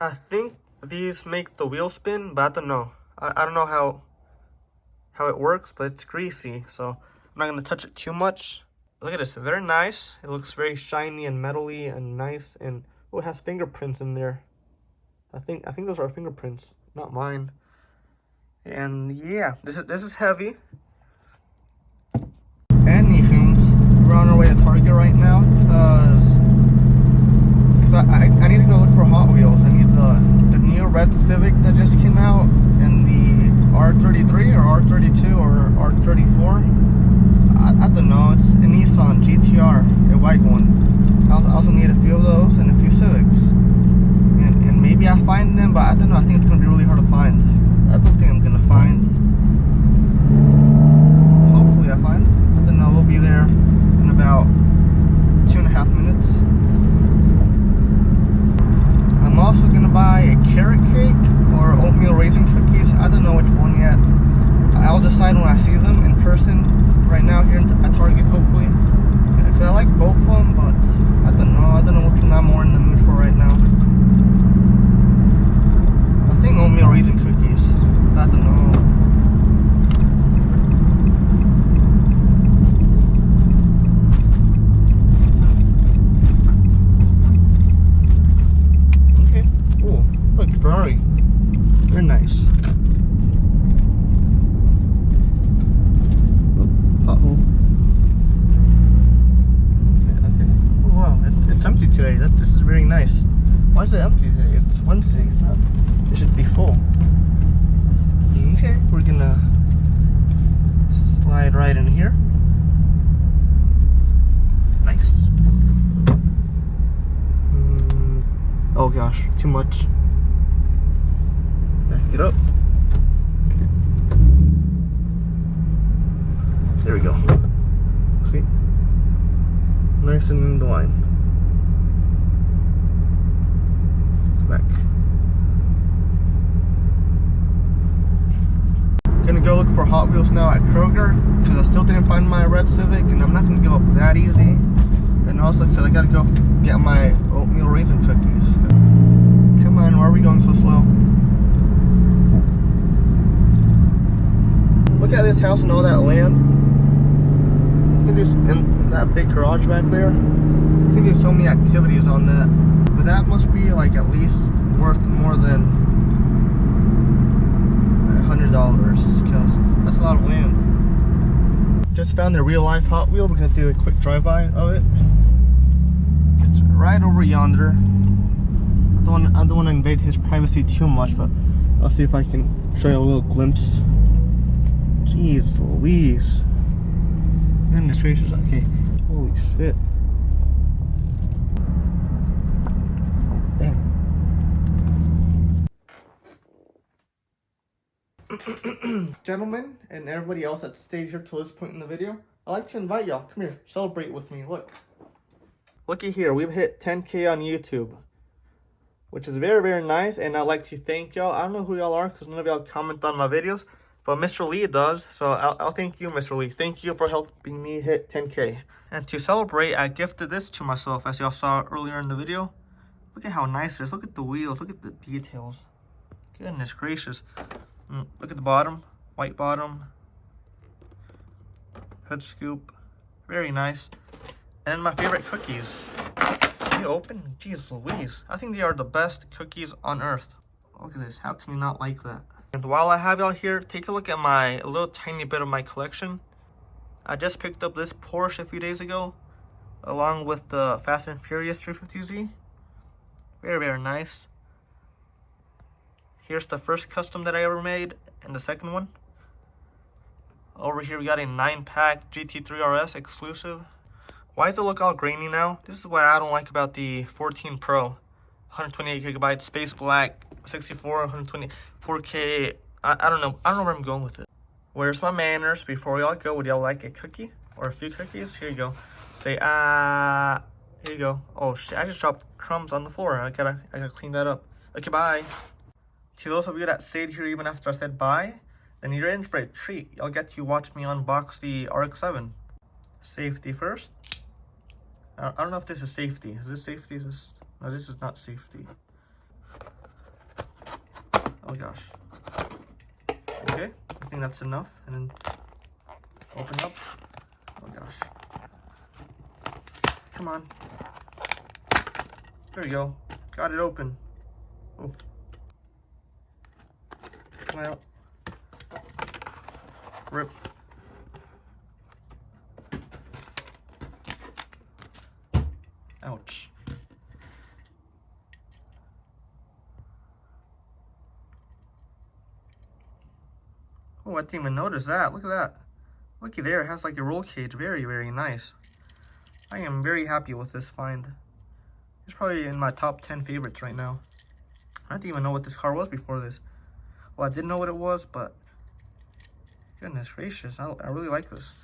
I think these make the wheel spin, but I don't know. I don't know how it works, but it's greasy, so I'm not gonna touch it too much. Look at this, very nice. It looks very shiny and metally and nice, and oh, it has fingerprints in there. I think those are fingerprints, not mine. And yeah, this is heavy. Anywho, we're on our way to Target right now because I need to go look for Hot Wheels. I need the new red Civic that just came out, and the R33 or R32 or R34. I don't know. It's a Nissan GTR, a white one. I also need a few of those and a few Civics. And maybe I find them, but I don't know. I think it's gonna be really hard to find. I don't think I'm gonna find. Hopefully I find. I don't know. We'll be there in about 2.5 minutes. I'm also gonna buy a carrot cake or oatmeal raisin cookies. I don't know which one yet. I'll decide when I see them in person. Right now here at Target, hopefully. Because I like both of them, but I don't know. I don't know which one I'm more in the mood for right now. I think oatmeal raisin cookies. I don't know. Okay. Cool. Look, Ferrari. Very nice. It's empty today. This is very nice. Why is it empty today? It's Wednesday. It's not. It should be full. Okay, we're gonna slide right in here. Nice. Oh gosh, too much. Back it up. There we go. See? Nice and in the line. Back. Gonna go look for Hot Wheels now at Kroger because I still didn't find my red Civic, and I'm not gonna go up that easy. And also because I gotta go get my oatmeal raisin cookies. Come on, why are we going so slow? Look at this house and all that land. Look at this in that big garage back there. You can do so many activities on that. But that must be like at least worth more than $100 because that's a lot of land. Just found a real life Hot Wheel. We're gonna do a quick drive-by of it. It's right over yonder. I don't want to invade his privacy too much, but I'll see if I can show you a little glimpse. Jeez Louise. Goodness gracious. Okay. Holy shit. Gentlemen and everybody else that stayed here till this point in the video, I'd like to invite y'all. Come here, celebrate with me. Looky here, we've hit 10K on YouTube, which is very, very nice, and I'd like to thank y'all. I don't know who y'all are because none of y'all comment on my videos, but Mr. Lee does, so I'll thank you, Mr. Lee. Thank you for helping me hit 10K. And to celebrate, I gifted this to myself, as y'all saw earlier in the video. Look at how nice it is. Look at the wheels. Look at the details. Goodness gracious. Look at the bottom, white bottom, hood scoop, very nice. And then my favorite cookies. Can you open? Jeez Louise, I think they are the best cookies on earth. Look at this, how can you not like that? And while I have y'all here, take a look at a little tiny bit of my collection. I just picked up this Porsche a few days ago, along with the Fast and Furious 350Z. Very, very nice. Here's the first custom that I ever made, and the second one. Over here we got a 9-pack GT3 RS exclusive. Why does it look all grainy now? This is what I don't like about the 14 Pro. 128GB, space black, 64, 120, 4K. I don't know where I'm going with it. Where's my manners? Before y'all go, would y'all like a cookie? Or a few cookies? Here you go. Say, here you go. Oh shit, I just dropped crumbs on the floor. I gotta clean that up. Okay, bye. To those of you that stayed here even after I said bye, then you're in for a treat. Y'all get to watch me unbox the RX-7. Safety first. I don't know if this is safety. Is this safety? No, this is not safety. Oh gosh. Okay, I think that's enough. And then open up. Oh gosh. Come on. There we go. Got it open. Oh. Come out. Rip. Ouch. Oh, I didn't even notice that. Look at that. Looky there, it has like a roll cage. Very, very nice. I am very happy with this find. It's probably in my top 10 favorites right now. I didn't even know what this car was before this. Well, I didn't know what it was, but goodness gracious, I really like this.